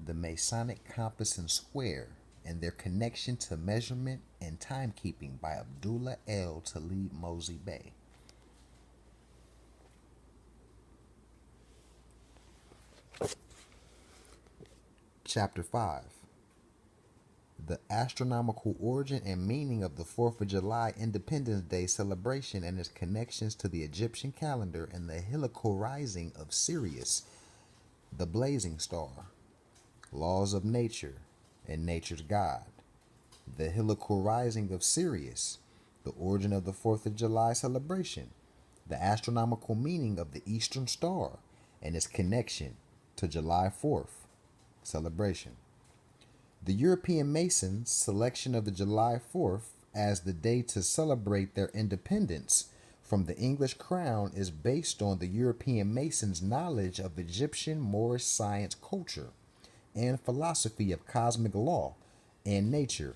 the Masonic compass and square, and their connection to measurement and timekeeping by Abdullah L. Talib Mosey Bey. Chapter 5. The astronomical origin and meaning of the 4th of July Independence Day celebration and its connections to the Egyptian calendar and the heliacal rising of Sirius, the blazing star. Laws of nature and nature's God. The heliacal rising of Sirius, the origin of the 4th of July celebration, the astronomical meaning of the Eastern Star and its connection to July 4th celebration. The European Masons' selection of the July 4th as the day to celebrate their independence from the English crown is based on the European Masons' knowledge of Egyptian Moorish science culture and philosophy of cosmic law and nature.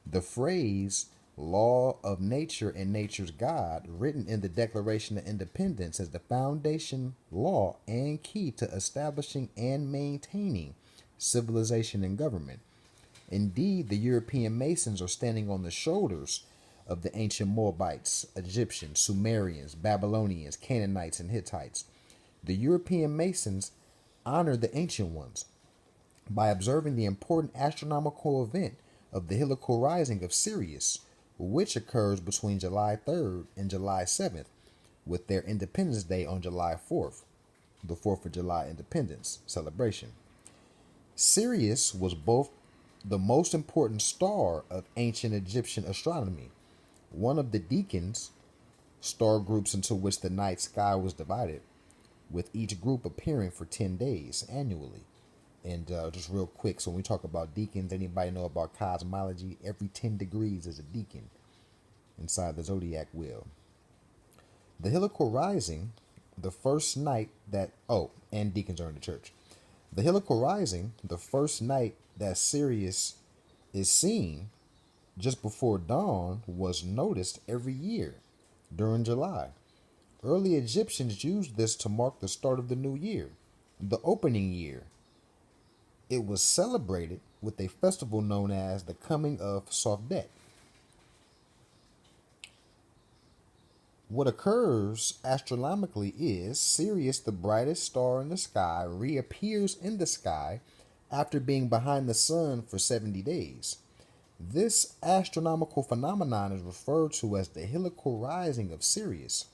The phrase law of nature and nature's God, written in the Declaration of Independence, as the foundation law and key to establishing and maintaining civilization and government. Indeed, the European Masons are standing on the shoulders of the ancient Moabites, Egyptians, Sumerians, Babylonians, Canaanites, and Hittites. The European Masons honor the ancient ones by observing the important astronomical event of the heliacal rising of Sirius, which occurs between July 3rd and July 7th, with their Independence Day on July 4th, the 4th of July Independence celebration. Sirius was both the most important star of ancient Egyptian astronomy, one of the decans, star groups into which the night sky was divided, with each group appearing for 10 days annually. And just real quick, so when we talk about decans, anybody know about cosmology? Every 10 degrees is a decan inside the zodiac wheel. The heliacal rising, the first night that, and deacons are in the church. The heliacal rising, the first night that Sirius is seen just before dawn, was noticed every year during July. Early Egyptians used this to mark the start of the new year, the opening year. It was celebrated with a festival known as the Coming of Sofdet. What occurs astronomically is Sirius, the brightest star in the sky, reappears in the sky after being behind the sun for 70 days. This astronomical phenomenon is referred to as the heliacal rising of Sirius.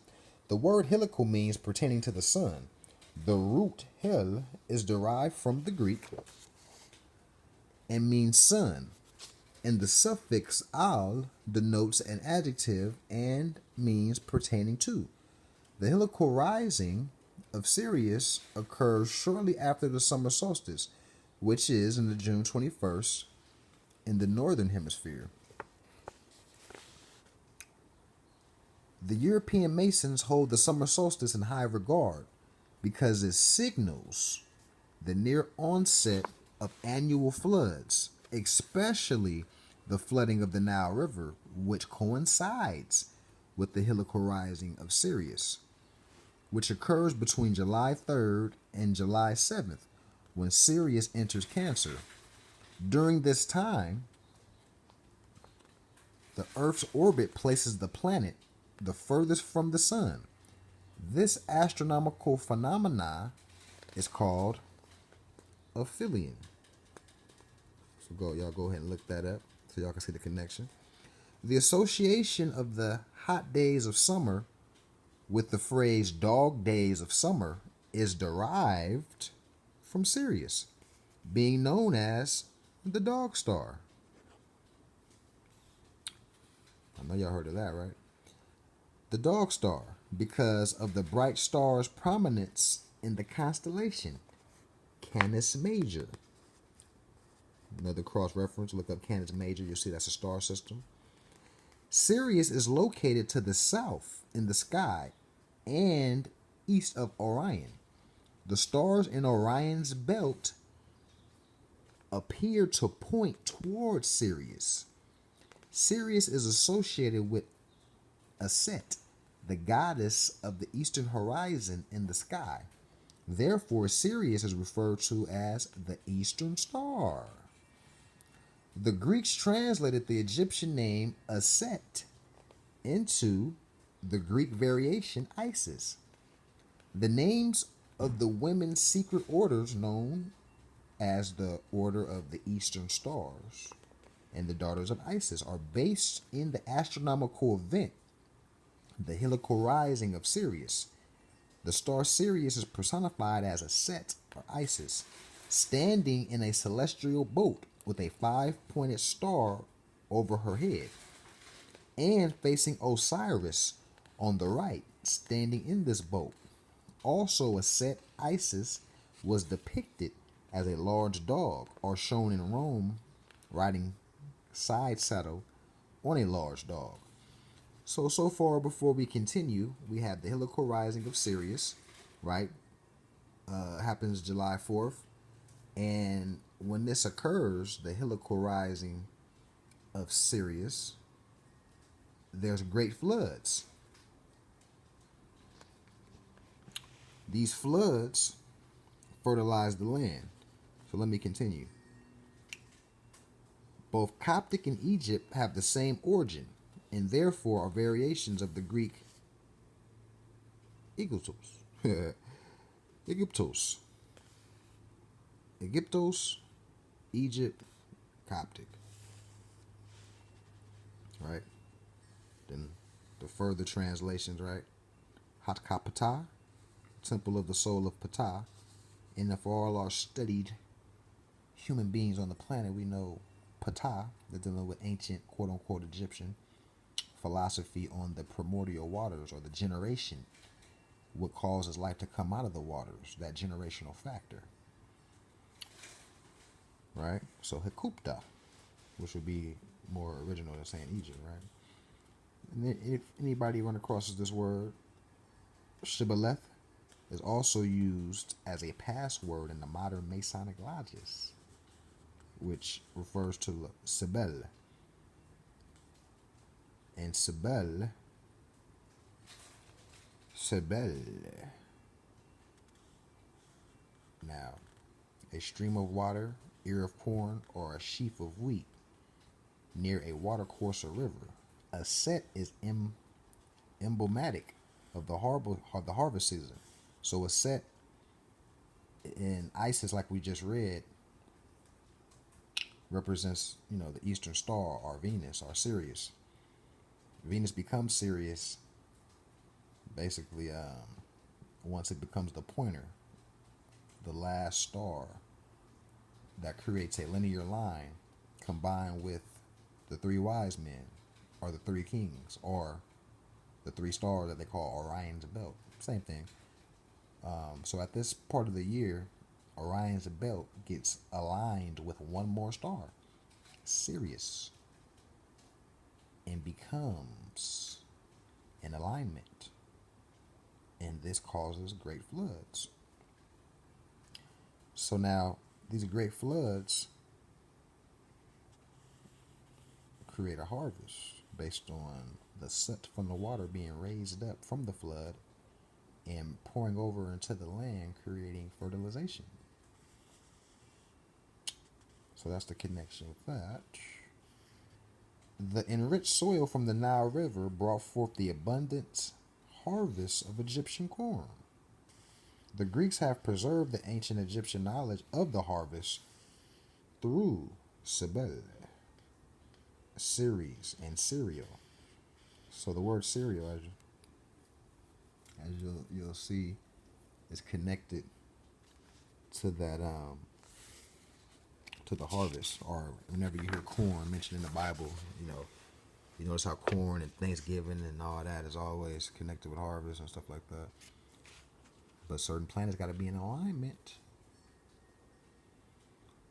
The word heliacal means pertaining to the sun. The root hel is derived from the Greek and means sun, and the suffix al denotes an adjective and means pertaining to. The heliacal rising of Sirius occurs shortly after the summer solstice, which is in the June 21st in the northern hemisphere. The European Masons hold the summer solstice in high regard because it signals the near onset of annual floods, especially the flooding of the Nile River, which coincides with the heliacal rising of Sirius, which occurs between July 3rd and July 7th, when Sirius enters Cancer. During this time, the Earth's orbit places the planet the furthest from the sun. This astronomical phenomena is called aphelion. So y'all go ahead and look that up so y'all can see the connection. The association of the hot days of summer with the phrase dog days of summer is derived from Sirius, being known as the dog star. I know y'all heard of that, right? The dog star, because of the bright star's prominence in the constellation Canis Major. Another cross reference, look up Canis Major, you'll see that's a star system. Sirius is located to the south in the sky and east of Orion. The stars in Orion's belt appear to point towards Sirius. Sirius is associated with Aset, the goddess of the eastern horizon in the sky. Therefore, Sirius is referred to as the Eastern Star. The Greeks translated the Egyptian name Aset into the Greek variation Isis. The names of the women's secret orders known as the Order of the Eastern Stars and the Daughters of Isis are based in the astronomical event, the heliacal rising of Sirius. The star Sirius is personified as a Set or Isis, standing in a celestial boat with a five-pointed star over her head, and facing Osiris on the right, standing in this boat. Also, a Set Isis was depicted as a large dog, or shown in Rome riding side saddle on a large dog. So far, before we continue, we have the heliacal rising of Sirius, right? Happens July 4th. And when this occurs, the heliacal rising of Sirius, there's great floods. These floods fertilize the land. So let me continue. Both Coptic and Egypt have the same origin, and therefore are variations of the Greek Egyptos. Egyptos, Egypt, Coptic. Right? Then the further translations, right? Hatkapata, Temple of the Soul of Ptah. And for all our studied human beings on the planet, we know Ptah, they're dealing with ancient quote-unquote Egyptian philosophy on the primordial waters, or the generation, what causes life to come out of the waters, that generational factor. Right? So Hekupta, which would be more original than saying Egypt, right? And then if anybody run across this word, Shibboleth, is also used as a password in the modern Masonic lodges, which refers to Sibel. And Sibel, now, a stream of water, ear of corn, or a sheaf of wheat near a watercourse or river. A set is emblematic of the harvest season. So a set in Isis, like we just read, represents, the Eastern Star, or Venus, or Sirius. Venus becomes Sirius basically once it becomes the pointer, the last star that creates a linear line combined with the three wise men, or the three kings, or the three stars that they call Orion's belt. Same thing. So at this part of the year, Orion's belt gets aligned with one more star, Sirius, and becomes in alignment. And this causes great floods. So now, these great floods create a harvest based on the soot from the water being raised up from the flood and pouring over into the land, creating fertilization. So that's the connection with that. The enriched soil from the Nile River brought forth the abundant harvest of Egyptian corn. The Greeks have preserved the ancient Egyptian knowledge of the harvest through Cybele, Ceres, and cereal. So the word cereal, as you'll see, is connected to that to the harvest. Or whenever you hear corn mentioned in the Bible, you notice how corn and Thanksgiving and all that is always connected with harvest and stuff like that. But certain planets got to be in alignment.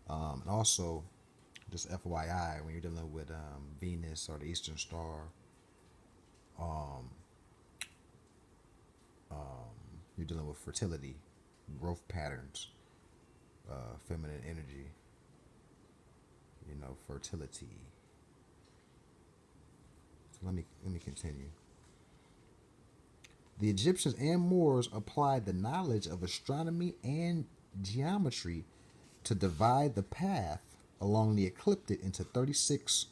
And also, just FYI, when you're dealing with Venus or the Eastern Star, you're dealing with fertility, growth patterns, feminine energy, fertility. So let me continue. The Egyptians and Moors applied the knowledge of astronomy and geometry to divide the path along the ecliptic into 36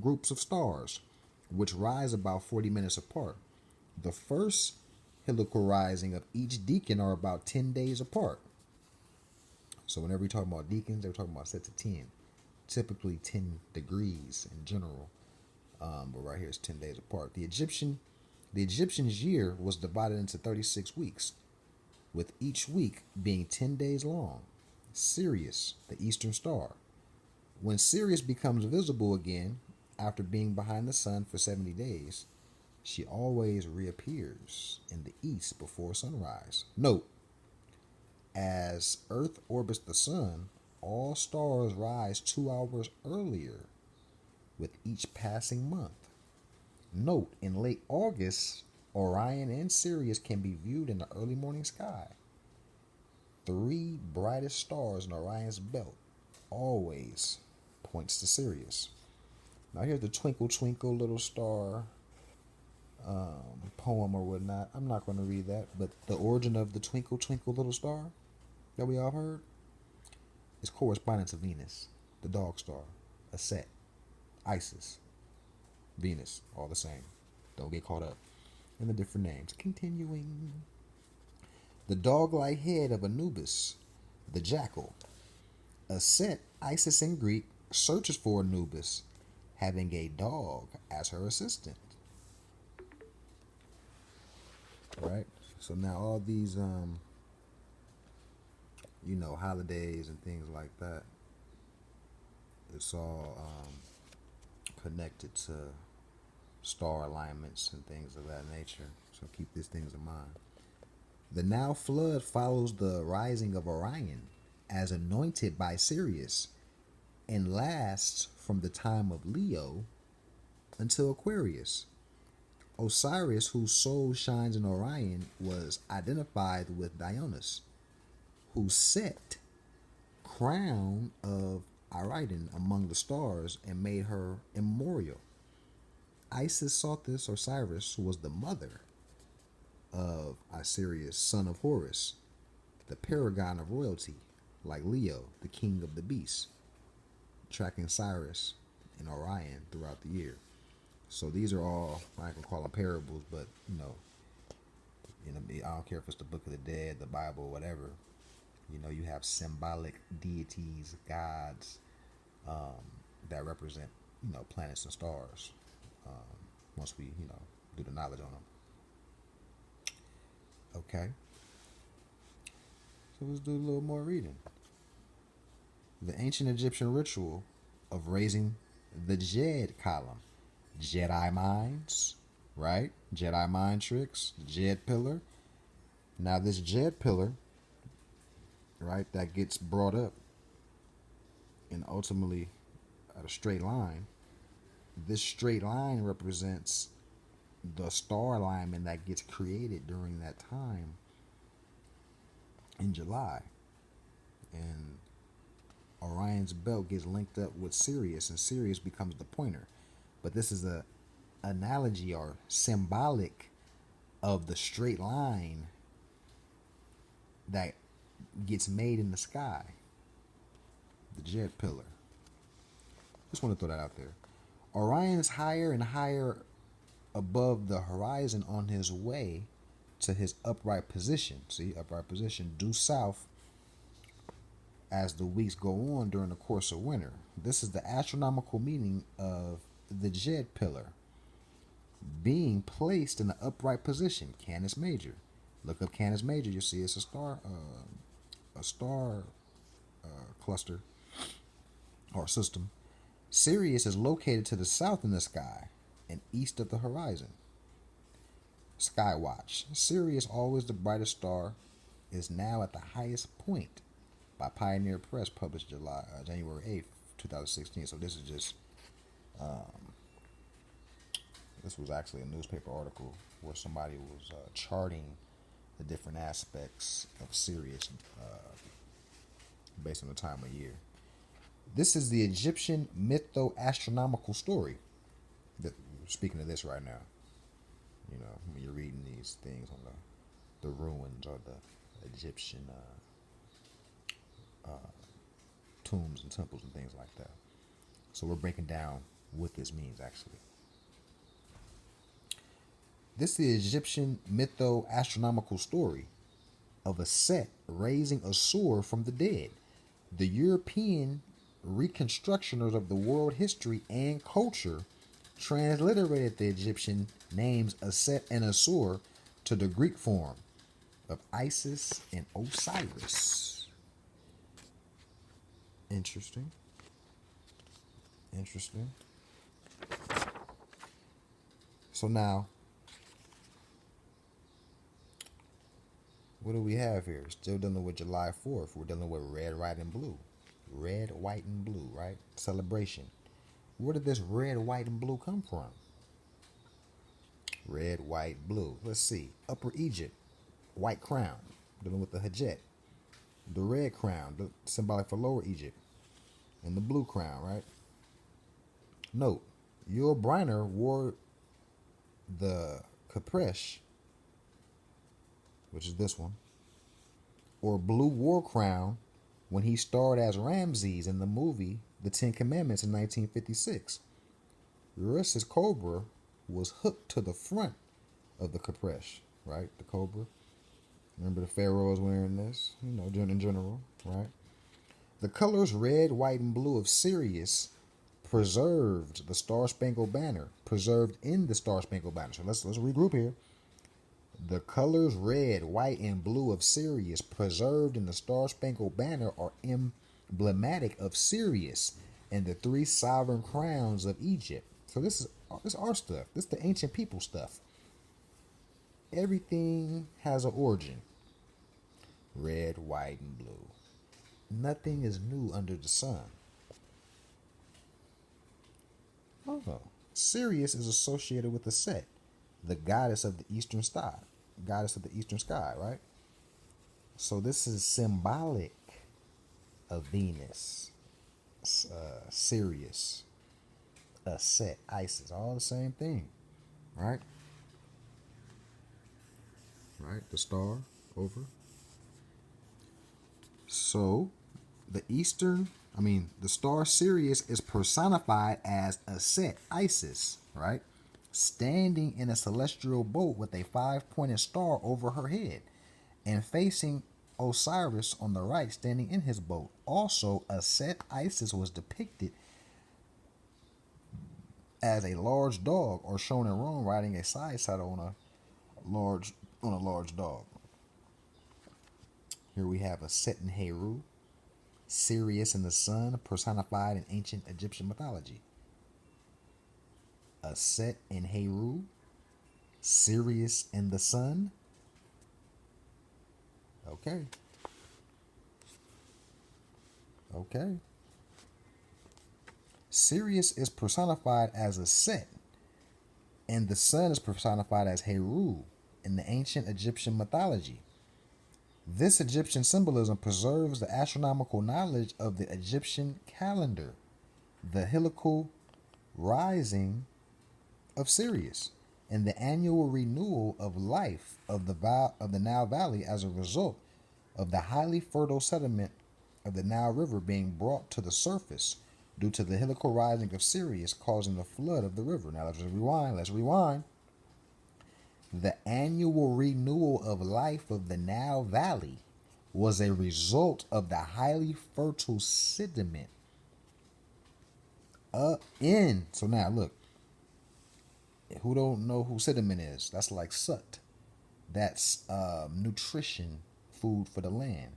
groups of stars, which rise about 40 minutes apart. The first heliacal rising of each decan are about 10 days apart. So whenever we talk about decans, they're talking about sets of 10. Typically 10 degrees in general. But right here it's 10 days apart. The Egyptians' year was divided into 36 weeks, with each week being 10 days long. Sirius, the eastern star. When Sirius becomes visible again, after being behind the sun for 70 days, she always reappears in the east before sunrise. Note, as Earth orbits the sun, all stars rise 2 hours earlier with each passing month. Note, in late August, Orion and Sirius can be viewed in the early morning sky. 3 brightest stars in Orion's belt always points to Sirius. Now here's the Twinkle Twinkle Little Star poem or whatnot. I'm not going to read that, but the origin of the Twinkle Twinkle Little Star that we all heard is corresponding to Venus, the dog star, a Set, Isis, Venus, all the same. Don't get caught up in the different names. Continuing. The dog-like head of Anubis, the jackal. A Set, Isis in Greek, searches for Anubis, having a dog as her assistant. Right? So now all these, holidays and things like that, it's all connected to star alignments and things of that nature. So keep these things in mind. The Nile flood follows the rising of Orion as anointed by Sirius and lasts from the time of Leo until Aquarius. Osiris, whose soul shines in Orion, was identified with Dionys, who set crown of Iridon among the stars and made her immemorial. Isis Sothis Osiris was the mother of Osiris, son of Horus, the paragon of royalty, like Leo, the king of the beasts, tracking Sirius and Orion throughout the year. So these are all, I can call them parables, but I don't care if it's the Book of the Dead, the Bible, whatever. You have symbolic deities, gods, that represent, planets and stars. Once we, do the knowledge on them. Okay. So let's do a little more reading. The ancient Egyptian ritual of raising the Jed column. Jedi minds, right? Jedi mind tricks, Jed pillar. Now this Jed pillar, right, that gets brought up and ultimately at a straight line. This straight line represents the star alignment that gets created during that time in July. And Orion's belt gets linked up with Sirius, and Sirius becomes the pointer. But this is a analogy or symbolic of the straight line that gets made in the sky. The Jed pillar. Just want to throw that out there. Orion is higher and higher above the horizon on his way to his upright position. See, upright position due south as the weeks go on during the course of winter. This is the astronomical meaning of the Jed pillar. Being placed in the upright position, Canis Major. Look up Canis Major, you'll see it's a star cluster or system. Sirius is located to the south in the sky and east of the horizon. Skywatch. Sirius, always the brightest star, is now at the highest point by Pioneer Press, published January 8th, 2016. So this is just, this was actually a newspaper article where somebody was charting the different aspects of Sirius based on the time of year. This is the Egyptian mytho-astronomical story. Speaking of this right now. You know, when you're reading these things on the ruins or the Egyptian tombs and temples and things like that. So we're breaking down what this means actually. This is the Egyptian mytho-astronomical story of a Set raising a sword from the dead. The European reconstructioners of the world history and culture transliterated the Egyptian names Aset and Asur to the Greek form of Isis and Osiris. Interesting. Interesting. So now, what do we have here? Still dealing with July 4th. We're dealing with red, white, and blue. Red, white, and blue, right? Celebration. Where did this red, white, and blue come from? Red, white, blue. Let's see. Upper Egypt, white crown, dealing with the Hajjet. The red crown, symbolic for Lower Egypt. And the blue crown, right? Note, Yul Brynner wore the Kapresh, which is this one, or blue war crown when he starred as Ramses in the movie The Ten Commandments in 1956. Urus's cobra was hooked to the front of the Kapresh, right? The cobra. Remember the pharaohs wearing this, you know, in general, right? The colors red, white, and blue of Sirius preserved the Star Spangled Banner, preserved in the Star Spangled Banner. So let's regroup here. The colors red, white, and blue of Sirius preserved in the Star Spangled Banner are emblematic of Sirius and the three sovereign crowns of Egypt. So this is our stuff. This is the ancient people stuff. Everything has an origin. Red, white, and blue. Nothing is new under the sun. Oh, Sirius is associated with the Set, the goddess of the eastern sky. Goddess of the eastern sky, right? So this is symbolic of Venus, Sirius, Set, Isis, all the same thing, right? Right, the star over. So the star Sirius is personified as a Set, Isis, right? Standing in a celestial boat with a 5-pointed star over her head and facing Osiris on the right, standing in his boat. Also, a Set Isis was depicted as a large dog, or shown in Rome riding a side saddle on a large dog. Here we have a Set in Heru, Sirius in the sun, personified in ancient Egyptian mythology. A Set in Heru, Sirius in the sun. Okay. Sirius is personified as a Set, and the sun is personified as Heru in the ancient Egyptian mythology. This Egyptian symbolism preserves the astronomical knowledge of the Egyptian calendar, the heliacal rising of Sirius, and the annual renewal of life of the Nile Valley as a result of the highly fertile sediment of the Nile River being brought to the surface due to the heliacal rising of Sirius causing the flood of the river. Now let's rewind. The annual renewal of life of the Nile Valley was a result of the highly fertile sediment so now look, who don't know who sediment is? That's like sut. That's nutrition, food for the land.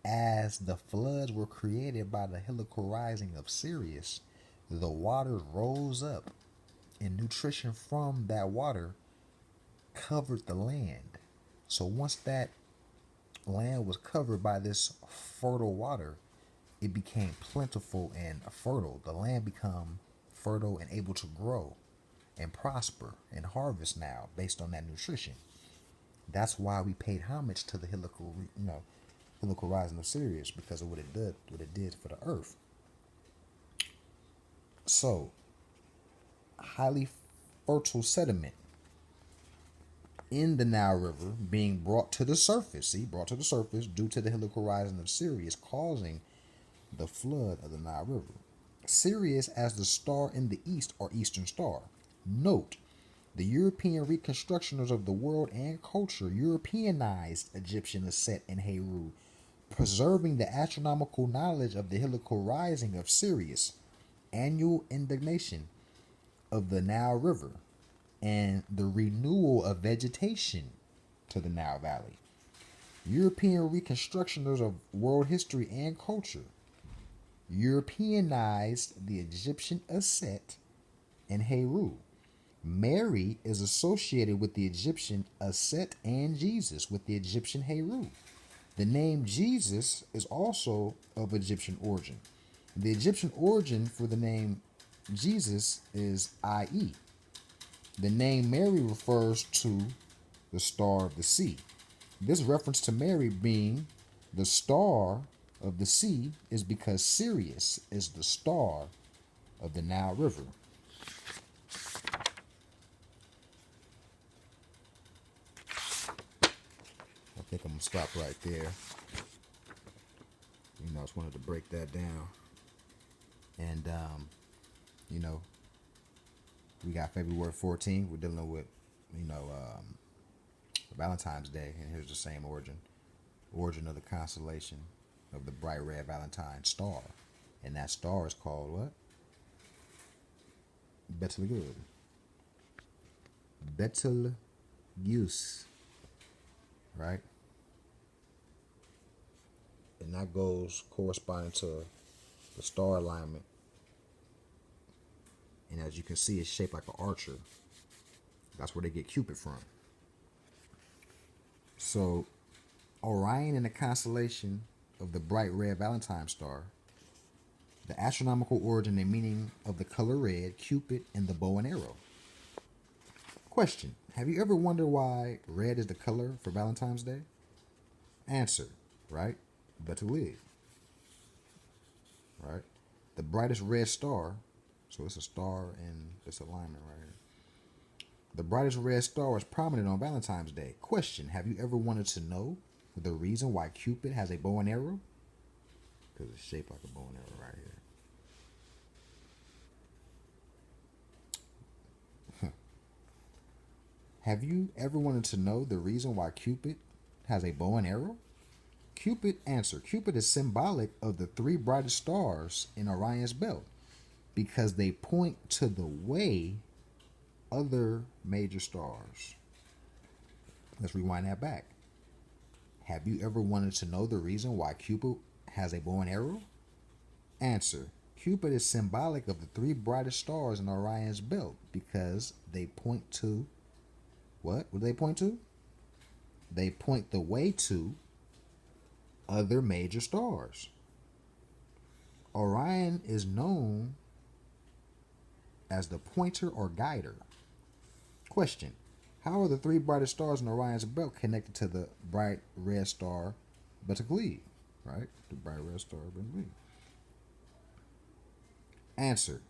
As the floods were created by the heliacal rising of Sirius, the water rose up, and nutrition from that water covered the land. So once that land was covered by this fertile water, it became plentiful and fertile. The land became fertile and able to grow and prosper and harvest now based on that nutrition. That's why we paid homage to the heliacal rising of Sirius, because of what it did for the earth. So, highly fertile sediment in the Nile River being brought to the surface, brought to the surface due to the heliacal rising of Sirius, causing the flood of the Nile River. Sirius as the star in the east or eastern star. Note, the European reconstructioners of the world and culture Europeanized Egyptian Aset and Heru, preserving the astronomical knowledge of the heliacal rising of Sirius, annual indignation of the Nile River, and the renewal of vegetation to the Nile Valley. European reconstructioners of world history and culture Europeanized the Egyptian Aset and Heru. Mary is associated with the Egyptian Aset and Jesus with the Egyptian Heru. The name Jesus is also of Egyptian origin. The Egyptian origin for the name Jesus is I.e. The name Mary refers to the star of the sea. This reference to Mary being the star of the sea is because Sirius is the star of the Nile River. I think I'm going to stop right there. I just wanted to break that down. And, we got February 14th. We're dealing with, Valentine's Day. And here's the same origin of the constellation of the bright red Valentine star. And that star is called what? Betelgeuse. Betelgeuse. Right? And that goes corresponding to the star alignment. And as you can see, it's shaped like an archer. That's where they get Cupid from. So, Orion in the constellation of the bright red Valentine star, the astronomical origin and meaning of the color red, Cupid, and the bow and arrow. Question: have you ever wondered why red is the color for Valentine's Day? Answer: right? Betelgeuse. Right? The brightest red star, so it's a star in this alignment right here. The brightest red star is prominent on Valentine's Day. Question: have you ever wanted to know the reason why Cupid has a bow and arrow? Because it's shaped like a bow and arrow right here. Have you ever wanted to know the reason why Cupid has a bow and arrow? Answer: Cupid is symbolic of the three brightest stars in Orion's belt because they point to the way other major stars. Let's rewind that back. Have you ever wanted to know the reason why Cupid has a bow and arrow? Answer: Cupid is symbolic of the three brightest stars in Orion's belt because they point to what? What do they point to? They point the way to other major stars. Orion is known as the pointer or guider. Question: how are the three brightest stars in Orion's belt connected to the bright red star Betelgeuse? Right? The bright red star Betelgeuse. Answer: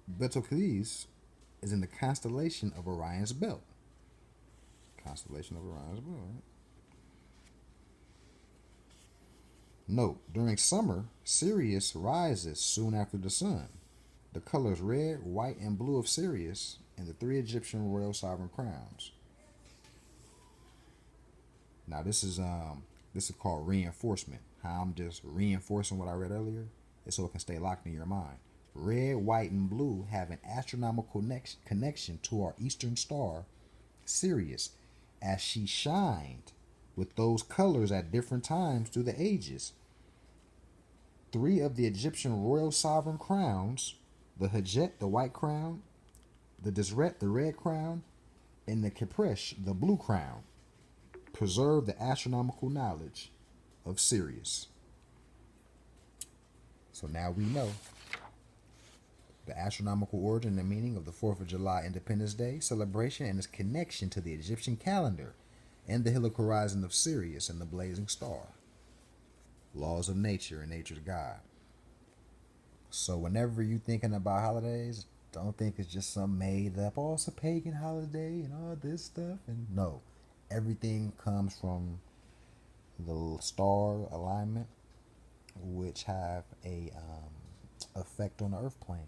Betelgeuse is in the constellation of Orion's belt. Constellation of Orion's belt, right? Note, during summer, Sirius rises soon after the sun. The colors red, white, and blue of Sirius and the three Egyptian royal sovereign crowns. Now this is called reinforcement. How I'm just reinforcing what I read earlier, is so it can stay locked in your mind. Red, white, and blue have an astronomical connection to our eastern star, Sirius, as she shined with those colors at different times through the ages. Three of the Egyptian royal sovereign crowns, the Hajet, the white crown, the Desret, the red crown, and the Kepresh, the blue crown, preserve the astronomical knowledge of Sirius. So now we know the astronomical origin and meaning of the 4th of July Independence Day celebration and its connection to the Egyptian calendar and the heliacal rising of Sirius and the blazing star. Laws of nature and nature's God. So whenever you're thinking about holidays, Don't think it's just some made up, oh, it's a pagan holiday and all this stuff. And no, everything comes from the star alignment, which have a effect on the earth plane.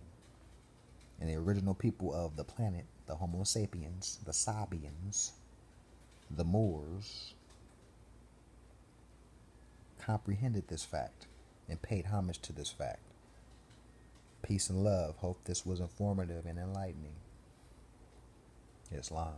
And the original people of the planet, the Homo sapiens, the Sabians, the Moors, comprehended this fact and paid homage to this fact. Peace and love. Hope this was informative and enlightening. Islam.